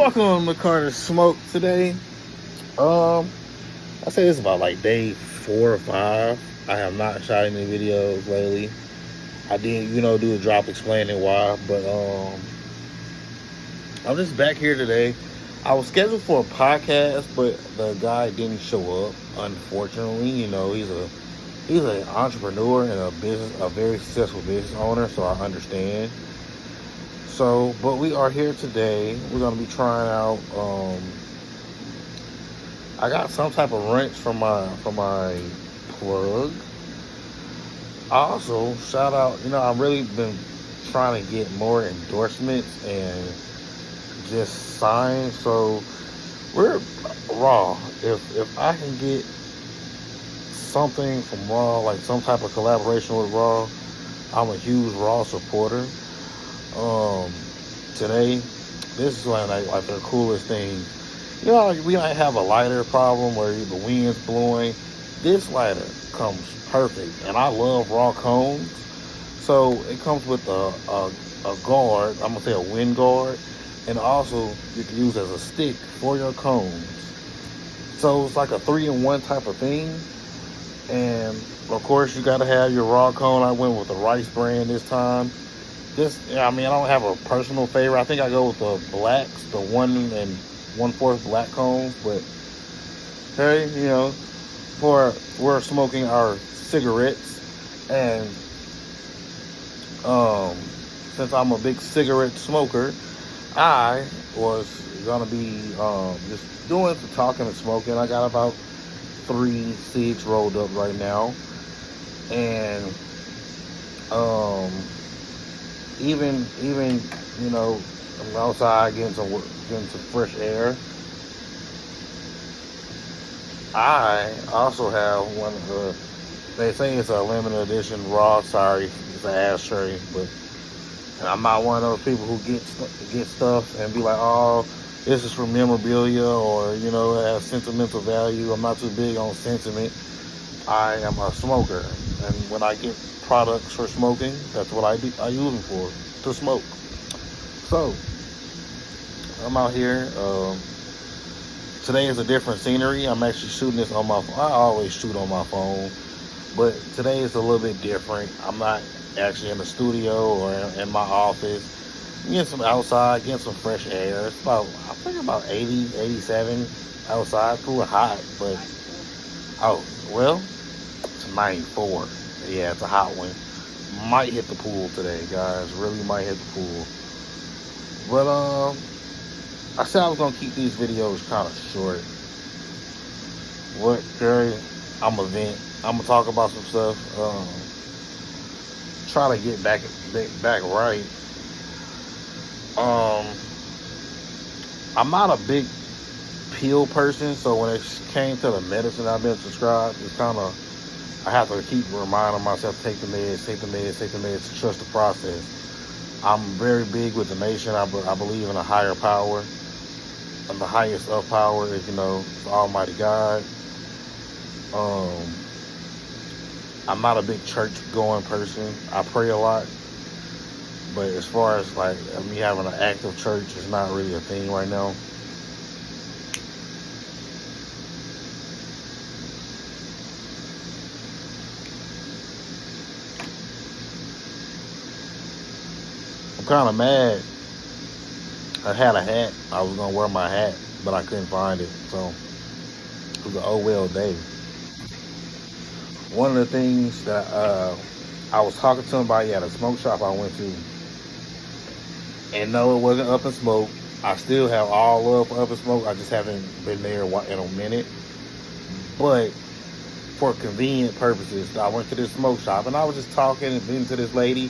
Welcome to Carter Smoke today. I say this about like day 4 or 5. I have not shot any videos lately. I did, do a drop explaining why, but I'm just back here today. I was scheduled for a podcast, but the guy didn't show up. Unfortunately, he's an entrepreneur and a very successful business owner, so I understand. So, but we are here today. We're gonna be trying out. I got some type of wrench from my plug. Also, shout out. I've really been trying to get more endorsements and just signs. So we're Raw. If I can get something from Raw, like some type of collaboration with Raw, I'm a huge Raw supporter. Today, this is like the coolest thing. Like we might have a lighter problem where the wind's blowing. This lighter comes perfect, and I love Raw cones. So it comes with a guard. I'm gonna say a wind guard, and also you can use as a stick for your cones. So it's like a 3-in-1 type of thing. And of course, you gotta have your Raw cone. I went with the Rice brand this time. I don't have a personal favorite. I think I go with the blacks, the 1 1/4 black cones. But hey, we're smoking our cigarettes, and since I'm a big cigarette smoker, I was gonna be just doing some talking and smoking. I got about 3 cigs rolled up right now, and even I'm outside getting some fresh air. I also have one of the. They say it's a limited edition Raw. Sorry, it's an ashtray, but and I'm not one of those people who get stuff and be like, oh, this is for memorabilia or it has sentimental value. I'm not too big on sentiment. I am a smoker, and when I get products for smoking, that's what I do. I use them for, to smoke. So I'm out here. Today is a different scenery. I'm actually shooting this on my phone. I always shoot on my phone, but today is a little bit different. I'm not actually in the studio or in my office. Getting some outside, getting some fresh air. It's I think about 80, 87 outside. Cool, hot, but it's 94. Yeah, it's a hot one. Might hit the pool today, guys. Really might hit the pool. But I said I was gonna keep these videos kind of short. Gary? I'm gonna vent. I'm gonna talk about some stuff. Try to get back right. I'm not a big pill person, so when it came to the medicine I've been prescribed, it's kind of I have to keep reminding myself, take the meds, to trust the process. I'm very big with the nation. I believe in a higher power. And the highest of power is, the Almighty God. I'm not a big church-going person. I pray a lot. But as far as, me having an active church, it's not really a thing right now. I'm kind of mad. I had a hat. I was going to wear my hat, but I couldn't find it. So it was an oh well day. One of the things that I was talking to somebody at a smoke shop I went to, and no, it wasn't Up in Smoke. I still have all love for Up in Smoke. I just haven't been there in a minute. But for convenient purposes, I went to this smoke shop, and I was just talking and being to this lady.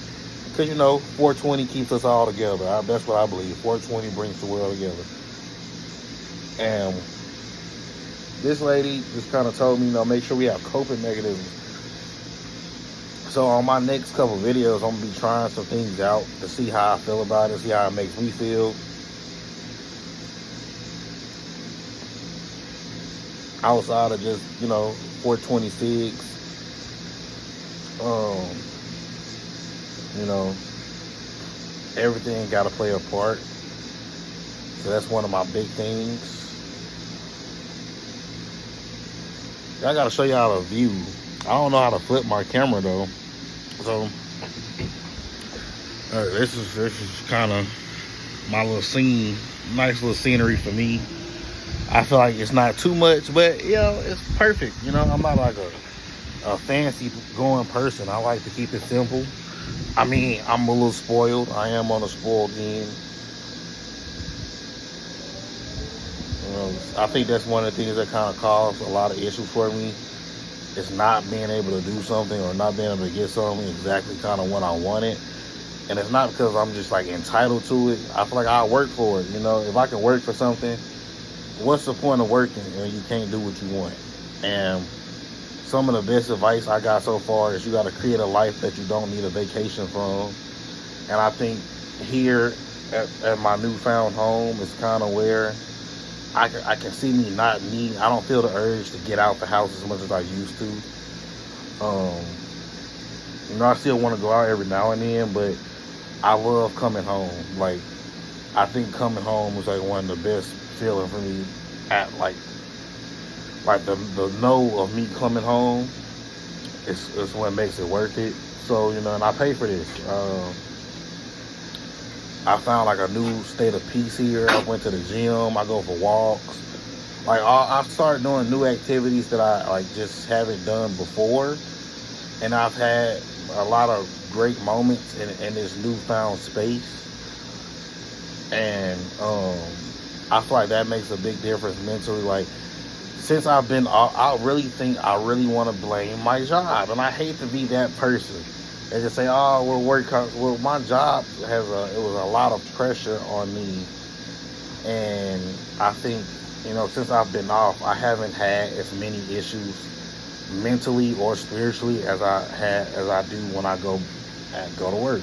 Because, 420 keeps us all together. That's what I believe. 420 brings the world together. And this lady just kind of told me, make sure we have coping mechanisms. So on my next couple videos, I'm going to be trying some things out to see how I feel about it, see how it makes me feel. Outside of just, 426. Everything got to play a part. So that's one of my big things. I gotta show y'all a view. I don't know how to flip my camera though. So this is kind of my little scene, nice little scenery for me. I feel like it's not too much, but it's perfect. I'm not like a fancy going person. I like to keep it simple. I mean, I'm a little spoiled. I am on the spoiled end. I think that's one of the things that kind of caused a lot of issues for me. It's not being able to do something or not being able to get something exactly kind of when I want it. And it's not because I'm just like entitled to it. I feel like I work for it. If I can work for something, what's the point of working when you can't do what you want? And some of the best advice I got so far is you got to create a life that you don't need a vacation from. And I think here at my newfound home is kind of where I can see me I don't feel the urge to get out the house as much as I used to. I still want to go out every now and then, but I love coming home. Like, I think coming home is like one of the best feelings for me. At like the know of me coming home is what makes it worth it. So and I pay for this. I found like a new state of peace here. I went to the gym. I go for walks. Like I've started doing new activities that I like just haven't done before, and I've had a lot of great moments in this newfound space. And I feel like that makes a big difference mentally. Like since I've been, I really think I really want to blame my job, and I hate to be that person. And just say, well, my job it was a lot of pressure on me. And I think, since I've been off, I haven't had as many issues mentally or spiritually as I do when I go to work.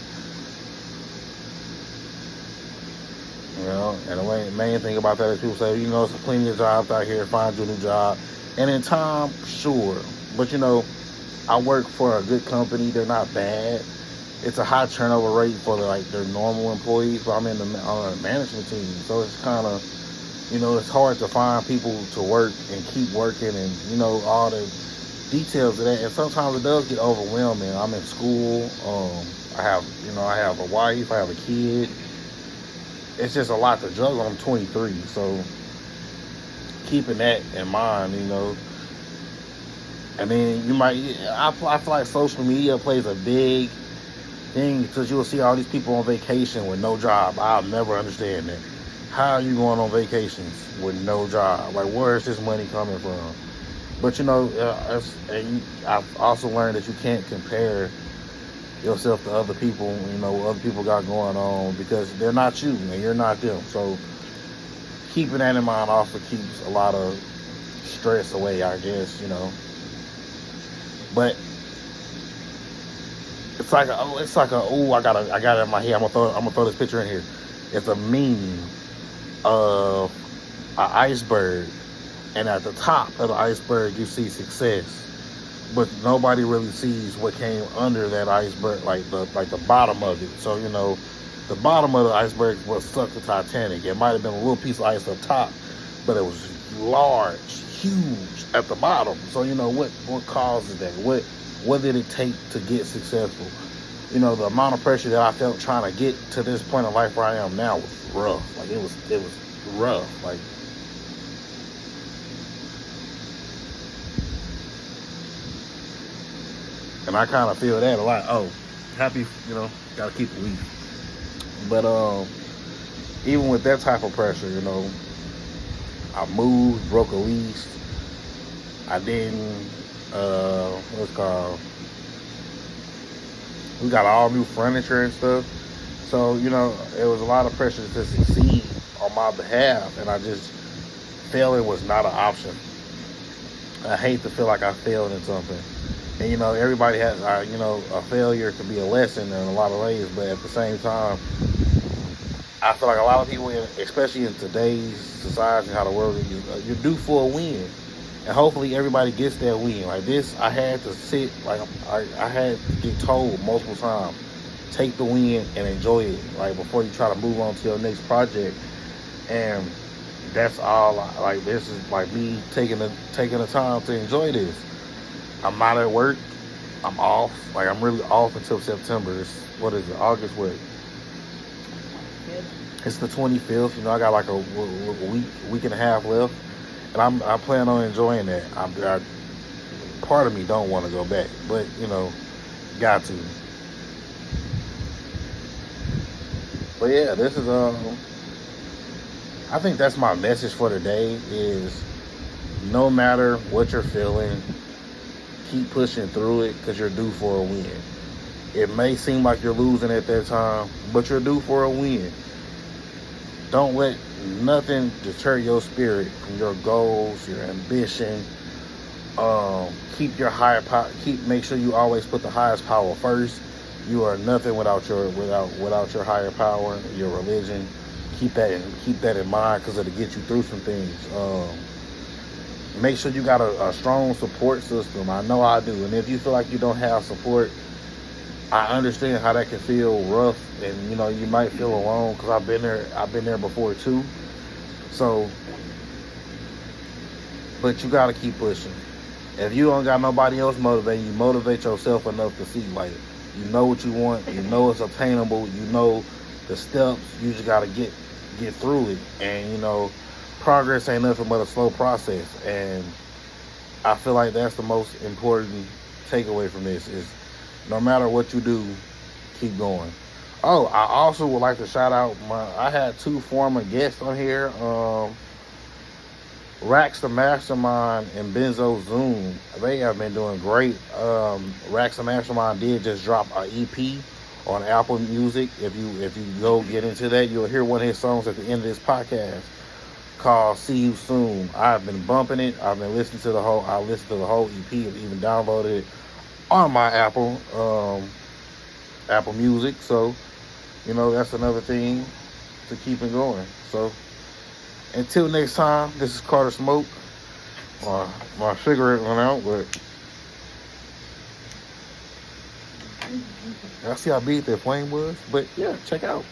And the main thing about that is people say, there's plenty of jobs out here, find you a new job. And in time, sure. But I work for a good company. They're not bad. It's a high turnover rate for their normal employees, but I'm on a management team, so it's kind of it's hard to find people to work and keep working, and all the details of that. And sometimes it does get overwhelming. I'm in school. I have a wife. I have a kid. It's just a lot to juggle. I'm 23, so keeping that in mind, And then I feel like social media plays a big thing because you'll see all these people on vacation with no job. I'll never understand that. How are you going on vacations with no job? Like, where is this money coming from? But I've also learned that you can't compare yourself to other people. What other people got going on, because they're not you and you're not them. So keeping that in mind also keeps a lot of stress away, I guess. But it's like I got it in my head. I'm gonna throw this picture in here. It's a meme of an iceberg, and at the top of the iceberg you see success, but nobody really sees what came under that iceberg, like the bottom of it. So the bottom of the iceberg was stuck to Titanic. It might have been a little piece of ice up top, but it was large, huge at the bottom. So what causes that? What did it take to get successful? The amount of pressure that I felt trying to get to this point in life where I am now was rough. Like it was rough. Like, and I kind of feel that a lot. Oh, happy, gotta keep it weak. But even with that type of pressure, I moved, broke a lease. I didn't, what's it called? We got all new furniture and stuff. So, it was a lot of pressure to succeed on my behalf, and I just felt it was not an option. I hate to feel like I failed in something. And, everybody has, a failure can be a lesson in a lot of ways, but at the same time, I feel like a lot of people, especially in today's society, how the world is, you're due for a win. And hopefully everybody gets that win. Like this, I had to sit, like I had to get told multiple times, take the win and enjoy it. Like before you try to move on to your next project. And that's all. Like this is like me taking the time to enjoy this. I'm not at work. I'm off. Like I'm really off until September. What is it? August what? It's the 25th. You know, I got like a week and a half left, and I plan on enjoying that. Part of me don't want to go back, but you know, got to. But yeah, this is I think that's my message for today. Is no matter what you're feeling, keep pushing through it because you're due for a win. It may seem like you're losing at that time, but you're due for a win. Don't let nothing deter your spirit from your goals, your ambition. Keep your higher power. Make sure you always put the highest power first. You are nothing without your higher power, your religion. Keep that in mind because it'll get you through some things. Make sure you got a strong support system. I know I do, and if you feel like you don't have support, I understand how that can feel rough, and you know you might feel alone because I've been there before too. So, but you gotta keep pushing. If you don't got nobody else motivating you, motivate yourself enough to see like you know what you want, you know it's attainable, you know the steps. You just gotta get through it, and you know progress ain't nothing but a slow process. And I feel like that's the most important takeaway from this is no matter what you do, keep going. Oh, I also would like to shout out I had two former guests on here, Rax the Mastermind and Benzo Zoom. They have been doing great. Rax the Mastermind did just drop an EP on Apple Music. If you go get into that, you'll hear one of his songs at the end of this podcast called "See You Soon." I've been bumping it. I've been listening to the whole. I listened to the whole EP and even downloaded it on my Apple Music. So, you know, that's another thing to keep it going. So, until next time, this is Carter Smoke. My cigarette went out, but I see how big that flame was. But yeah, check out.